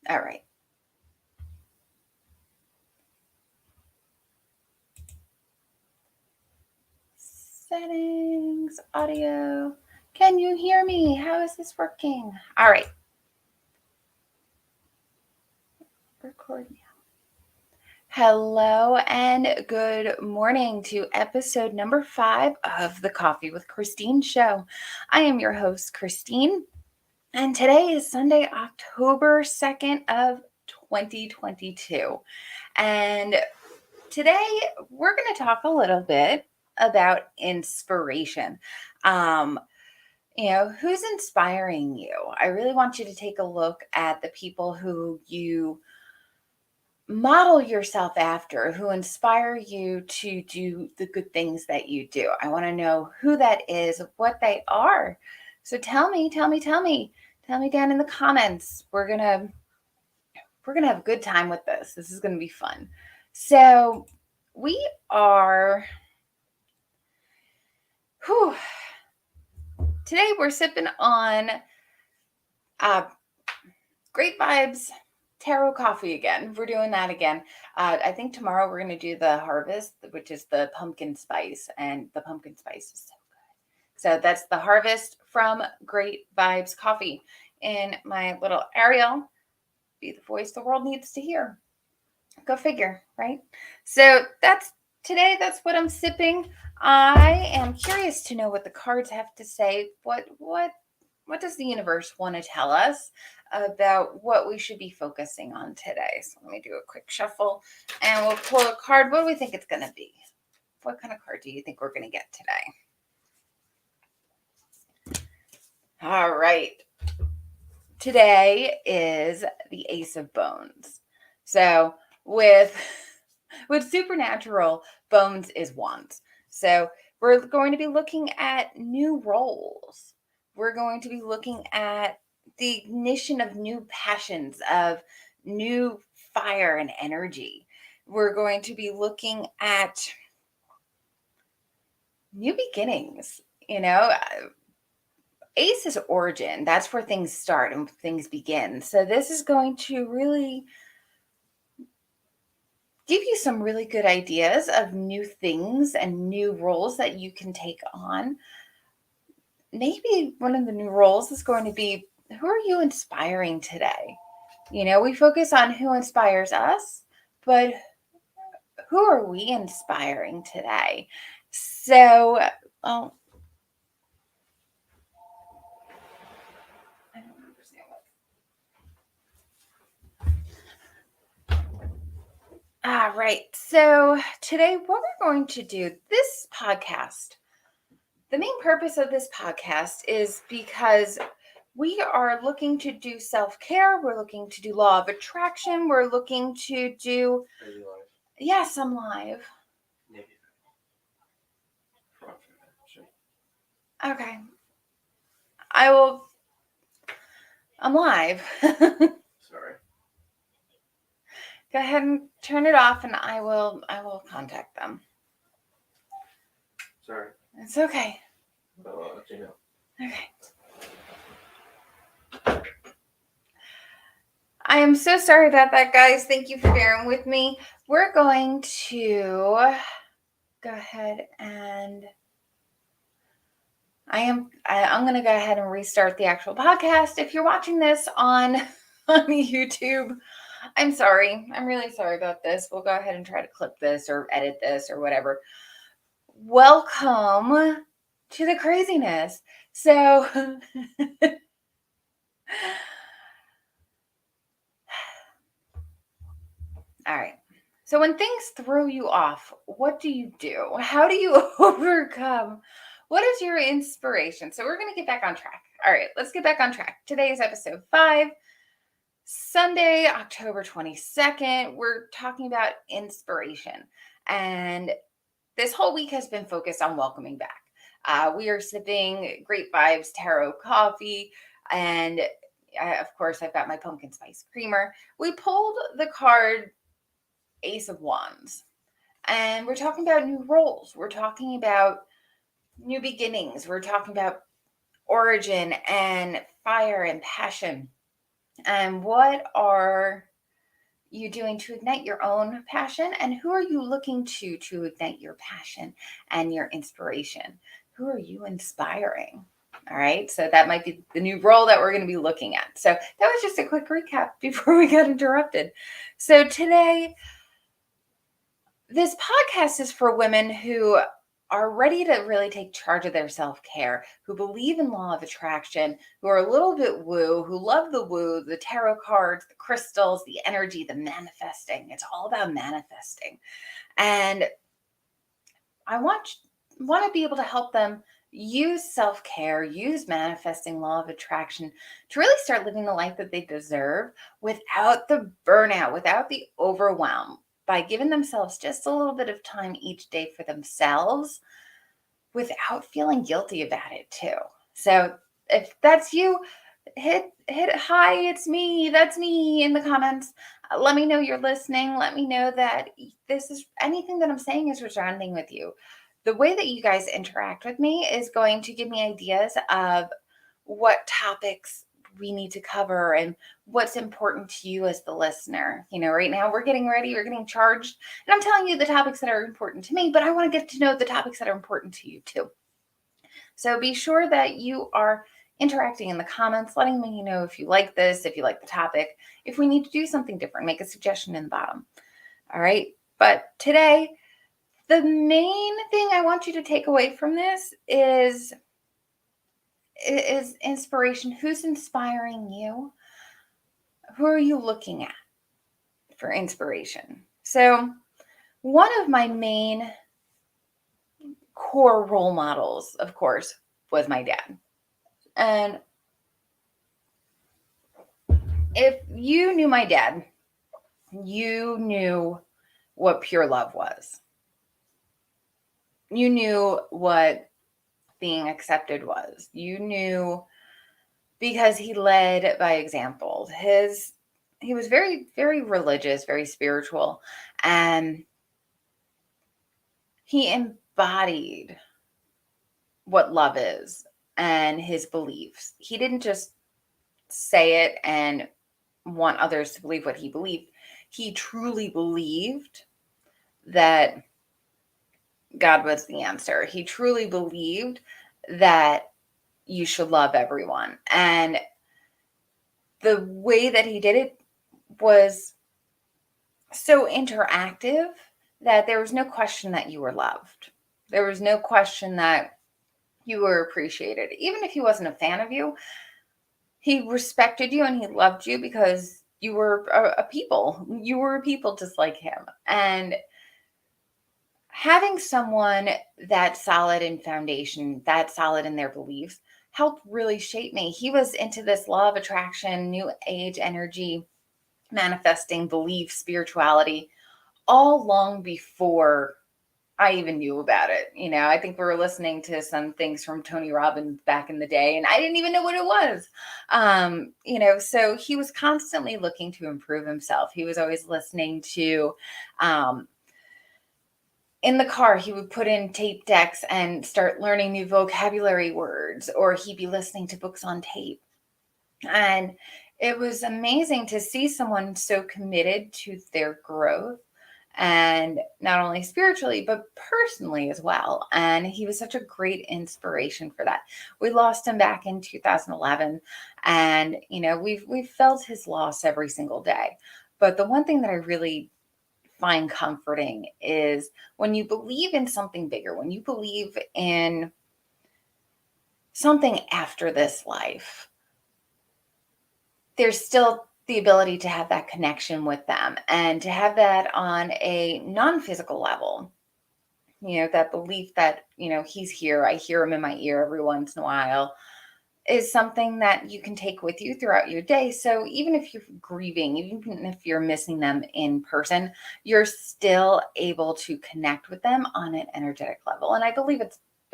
All right. Settings, audio. Can you hear me? How is this working? All right. Record now. Hello and good morning to episode number 5 of the Coffee with Christine show. I am your host, Christine, and today is Sunday, October 2nd of 2022. And today we're going to talk a little bit about inspiration. Who's inspiring you? I really want you to take a look at the people who you model yourself after, who inspire you to do the good things that you do. I want to know who that is, what they are. So tell me down in the comments. We're going to have a good time with this. This is going to be fun. So we are today we're sipping on Great Vibes Tarot coffee again. We're doing that again. I think tomorrow we're going to do the Harvest, which is the pumpkin spice, and the pumpkin spice is so good. So that's the Harvest from Great Vibes Coffee in my little Ariel. Be the voice the world needs to hear. Go figure, right? So that's what I'm sipping. I am curious to know what the cards have to say. What does the universe want to tell us about what we should be focusing on today? So let me do a quick shuffle and we'll pull a card. What do we think it's going to be? What kind of card do you think we're going to get today? All right. Today is the Ace of Bones. So with supernatural, bones is wands. So we're going to be looking at new roles. We're going to be looking at the ignition of new passions, of new fire and energy. We're going to be looking at new beginnings. Ace is origin. That's where things start and things begin. So this is going to really give you some really good ideas of new things and new roles that you can take on. Maybe one of the new roles is going to be, who are you inspiring today? We focus on who inspires us, but who are we inspiring today? So, I don't understand what. Right. So today, what we're going to do, this podcast, the main purpose of this podcast is because we are looking to do self-care. We're looking to do law of attraction. We're looking to do... Are you live? Yes, I'm live. Okay. I'm live. Sorry. Go ahead and turn it off and I will contact them. Sorry. It's okay. I'll let you know. Okay. I am so sorry about that, guys. Thank you for bearing with me. We're going to go ahead and I'm going to go ahead and restart the actual podcast. If you're watching this on YouTube, I'm sorry. I'm really sorry about this. We'll go ahead and try to clip this or edit this or whatever. Welcome to the craziness. So all right. So when things throw you off, what do you do? How do you overcome? What is your inspiration? So we're going to get back on track. All right, let's get back on track. Today is episode 5, Sunday, October 22nd. We're talking about inspiration. And this whole week has been focused on welcoming back. We are sipping Great Vibes Tarot coffee. And of course, I've got my pumpkin spice creamer. We pulled the card Ace of Wands. And we're talking about new roles. We're talking about new beginnings. We're talking about origin and fire and passion. And what are you doing to ignite your own passion? And who are you looking to ignite your passion and your inspiration? Who are you inspiring? All right. So that might be the new role that we're going to be looking at. So that was just a quick recap before we got interrupted. So today, this podcast is for women who are ready to really take charge of their self-care, who believe in law of attraction, who are a little bit woo, who love the woo, the tarot cards, the crystals, the energy, the manifesting. It's all about manifesting. And I want to be able to help them use self-care, use manifesting law of attraction to really start living the life that they deserve without the burnout, without the overwhelm, by giving themselves just a little bit of time each day for themselves without feeling guilty about it too. So if that's you, hit hi, it's me, that's me in the comments. Let me know you're listening. Let me know that this is anything that I'm saying is resonating with you. The way that you guys interact with me is going to give me ideas of what topics we need to cover and what's important to you as the listener. Right now we're getting ready, we're getting charged, and I'm telling you the topics that are important to me, but I want to get to know the topics that are important to you too. So be sure that you are interacting in the comments, letting me know if you like this, if you like the topic, if we need to do something different, make a suggestion in the bottom. All right. But today, the main thing I want you to take away from this is inspiration. Who's inspiring you? Who are you looking at for inspiration? So one of my main core role models, of course, was my dad. And if you knew my dad, you knew what pure love was. You knew what being accepted was. You knew, because he led by example. He was very, very religious, very spiritual, and he embodied what love is and his beliefs. He didn't just say it and want others to believe what he believed. He truly believed that God was the answer. He truly believed that you should love everyone. And the way that he did it was so interactive that there was no question that you were loved. There was no question that you were appreciated. Even if he wasn't a fan of you, he respected you and he loved you because you were a people. You were a people just like him. And having someone that solid in foundation, that solid in their beliefs, helped really shape me. He was into this law of attraction, new age energy, manifesting, belief, spirituality, all long before I even knew about it. I think we were listening to some things from Tony Robbins back in the day, and I didn't even know what it was. So he was constantly looking to improve himself. He was always listening to, in the car, he would put in tape decks and start learning new vocabulary words, or he'd be listening to books on tape. And it was amazing to see someone so committed to their growth, and not only spiritually, but personally as well. And he was such a great inspiration for that. We lost him back in 2011. And, we've felt his loss every single day. But the one thing that I really find comforting is when you believe in something bigger, when you believe in something after this life, there's still the ability to have that connection with them and to have that on a non-physical level. That belief that, he's here, I hear him in my ear every once in a while, is something that you can take with you throughout your day. So even if you're grieving, even if you're missing them in person, you're still able to connect with them on an energetic level. And I believe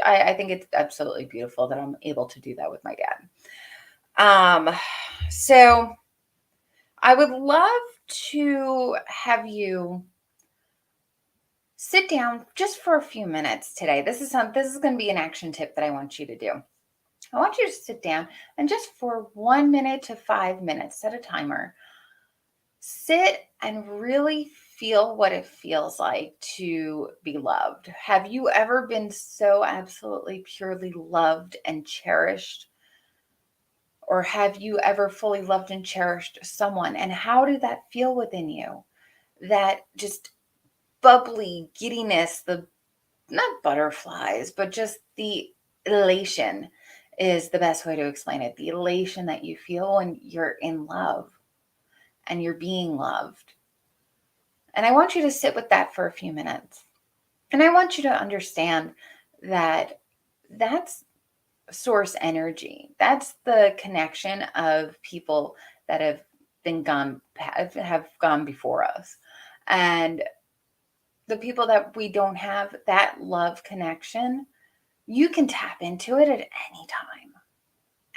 I think it's absolutely beautiful that I'm able to do that with my dad. So I would love to have you sit down just for a few minutes today. This is going to be an action tip that I want you to do. I want you to sit down and just for 1 minute to 5 minutes, set a timer, sit and really feel what it feels like to be loved. Have you ever been so absolutely purely loved and cherished? Or have you ever fully loved and cherished someone? And how did that feel within you? That just bubbly giddiness, the not butterflies, but just the elation is the best way to explain it. The elation that you feel when you're in love and you're being loved. And I want you to sit with that for a few minutes. And I want you to understand that that's source energy. That's the connection of people that have been gone, have gone before us. And the people that we don't have that love connection, you can tap into it at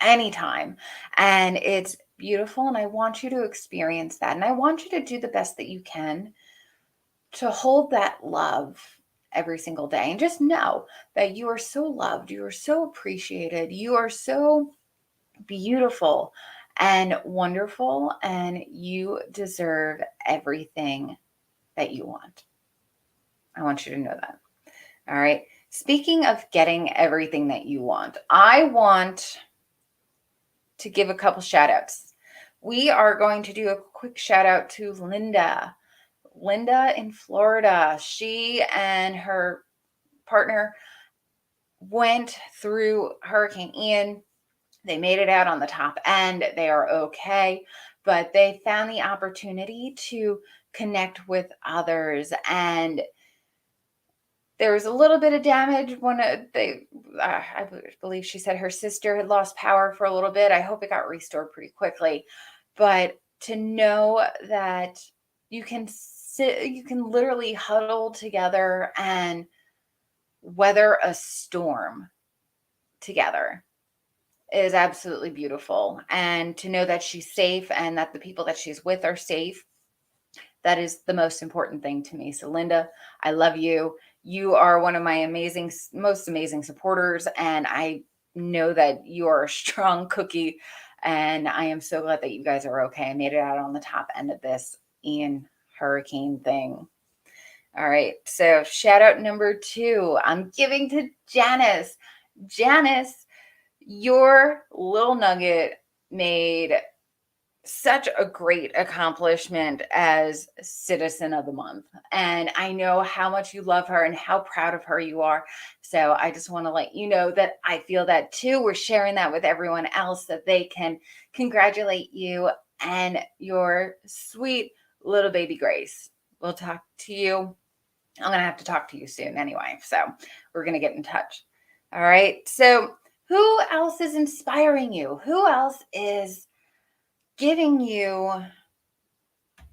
anytime. And it's beautiful. And I want you to experience that. And I want you to do the best that you can to hold that love every single day and just know that you are so loved, you are so appreciated, you are so beautiful and wonderful, and you deserve everything that you want. I want you to know that. All right. Speaking of getting everything that you want, I want to give a couple shout outs. We are going to do a quick shout out to Linda. Linda in Florida. She and her partner went through Hurricane Ian. They made it out on the top end. They are okay, but they found the opportunity to connect with others. And there was a little bit of damage when I believe she said her sister had lost power for a little bit. I hope it got restored pretty quickly. But to know that you can you can literally huddle together and weather a storm together is absolutely beautiful. And to know that she's safe and that the people that she's with are safe, that is the most important thing to me. So Linda, I love you. You are one of my most amazing supporters. And I know that you are a strong cookie. And I am so glad that you guys are okay. I made it out on the top end of this Ian hurricane thing. All right. So shout out number 2, I'm giving to Janice. Janice, your little nugget made such a great accomplishment as Citizen of the Month. And I know how much you love her and how proud of her you are. So I just want to let you know that I feel that too. We're sharing that with everyone else that they can congratulate you and your sweet little baby Grace. We'll talk to you. I'm going to have to talk to you soon anyway. So we're going to get in touch. All right. So who else is inspiring you? Who else is giving you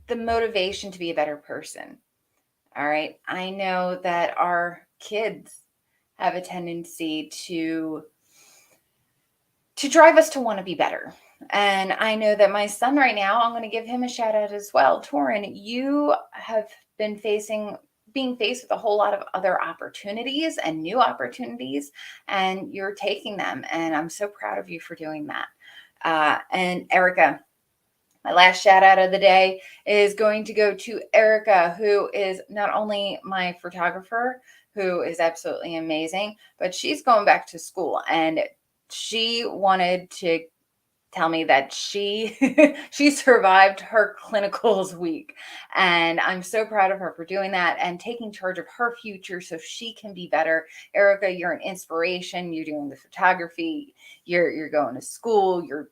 the motivation to be a better person? All right. I know that our kids have a tendency to drive us to want to be better. And I know that my son right now, I'm going to give him a shout out as well. Torin, you have been being faced with a whole lot of other opportunities and new opportunities, and you're taking them. And I'm so proud of you for doing that. And Erika, my last shout out of the day is going to go to Erika, who is not only my photographer, who is absolutely amazing, but she's going back to school, and she wanted to tell me that she she survived her clinicals week, and I'm so proud of her for doing that and taking charge of her future so she can be better. Erika, you're an inspiration. You're doing the photography, you're going to school, you're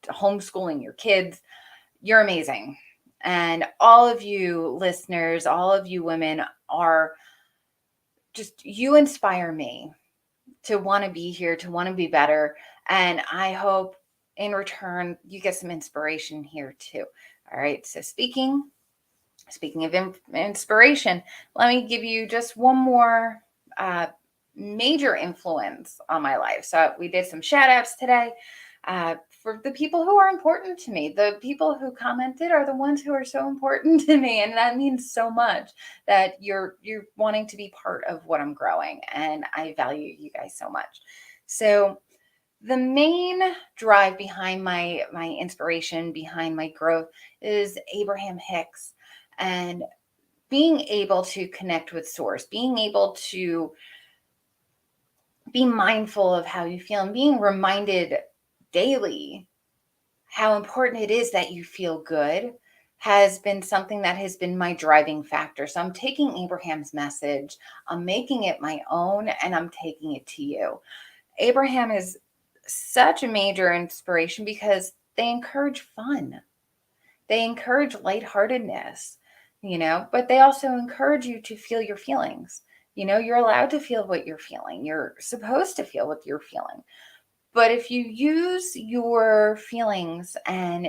homeschooling your kids. You're amazing. And all of you listeners, all of you women are just, you inspire me to want to be here, to want to be better. And I hope in return, you get some inspiration here too. All right. So speaking of inspiration, let me give you just one more major influence on my life. So we did some shout outs today. For the people who are important to me, the people who commented are the ones who are so important to me, and that means so much that you're wanting to be part of what I'm growing, and I value you guys so much. So The main drive behind my inspiration, behind my growth, is Abraham Hicks, and being able to connect with source, being able to be mindful of how you feel, and being reminded daily how important it is that you feel good has been something that has been my driving factor. So I'm taking Abraham's message, I'm making it my own, and I'm taking it to you. Abraham is such a major inspiration because they encourage fun. They encourage lightheartedness, but they also encourage you to feel your feelings. You're allowed to feel what you're feeling. You're supposed to feel what you're feeling. But if you use your feelings and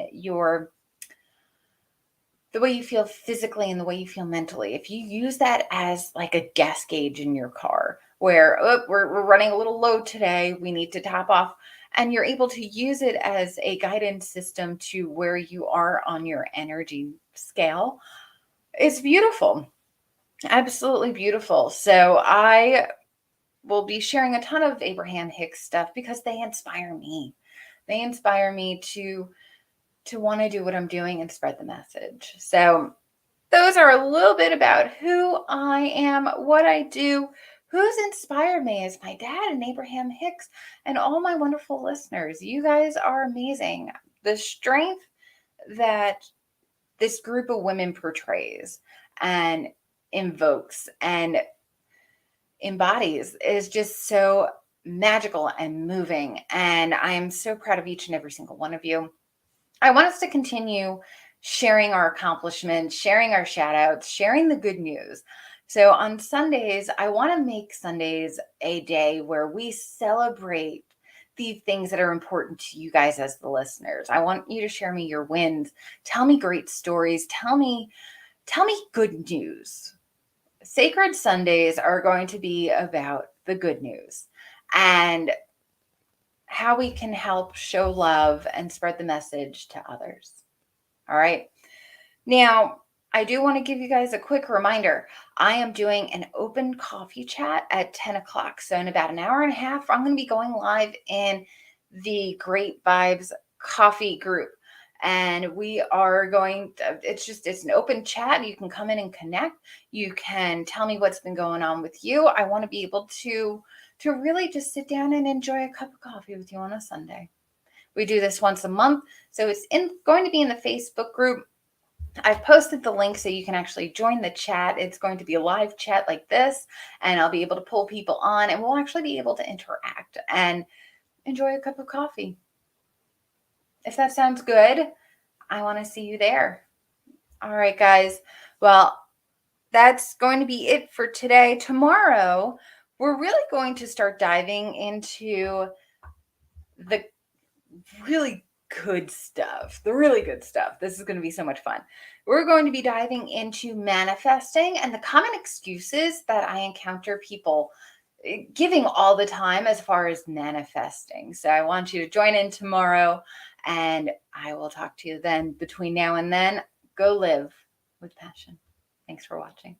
the way you feel physically and the way you feel mentally, if you use that as like a gas gauge in your car, where we're running a little low today, we need to top off, and you're able to use it as a guidance system to where you are on your energy scale, it's beautiful. Absolutely beautiful. So I will be sharing a ton of Abraham Hicks stuff because they inspire me. They inspire me to want to do what I'm doing and spread the message. So those are a little bit about who I am, what I do, who's inspired me is my dad and Abraham Hicks, and all my wonderful listeners. You guys are amazing. The strength that this group of women portrays and invokes and embodies is just so magical and moving. And I am so proud of each and every single one of you. I want us to continue sharing our accomplishments, sharing our shout outs, sharing the good news. So on Sundays, I want to make Sundays a day where we celebrate the things that are important to you guys as the listeners. I want you to share me your wins. Tell me great stories. Tell me good news. Sacred Sundays are going to be about the good news and how we can help show love and spread the message to others. All right. Now, I do want to give you guys a quick reminder. I am doing an open coffee chat at 10 o'clock. So in about an hour and a half, I'm going to be going live in the Great Vibes coffee group. And we are it's an open chat. You can come in and connect. You can tell me what's been going on with you. I want to be able to really just sit down and enjoy a cup of coffee with you on a Sunday. We do this once a month. So it's going to be in the Facebook group. I've posted the link so you can actually join the chat. It's going to be a live chat like this, and I'll be able to pull people on, and we'll actually be able to interact and enjoy a cup of coffee. If that sounds good, I want to see you there. All right, guys. Well, that's going to be it for today. Tomorrow, we're really going to start diving into the really good stuff. The really good stuff. This is going to be so much fun. We're going to be diving into manifesting and the common excuses that I encounter people giving all the time as far as manifesting. So I want you to join in tomorrow, and I will talk to you then. Between now and then, go live with passion. Thanks for watching.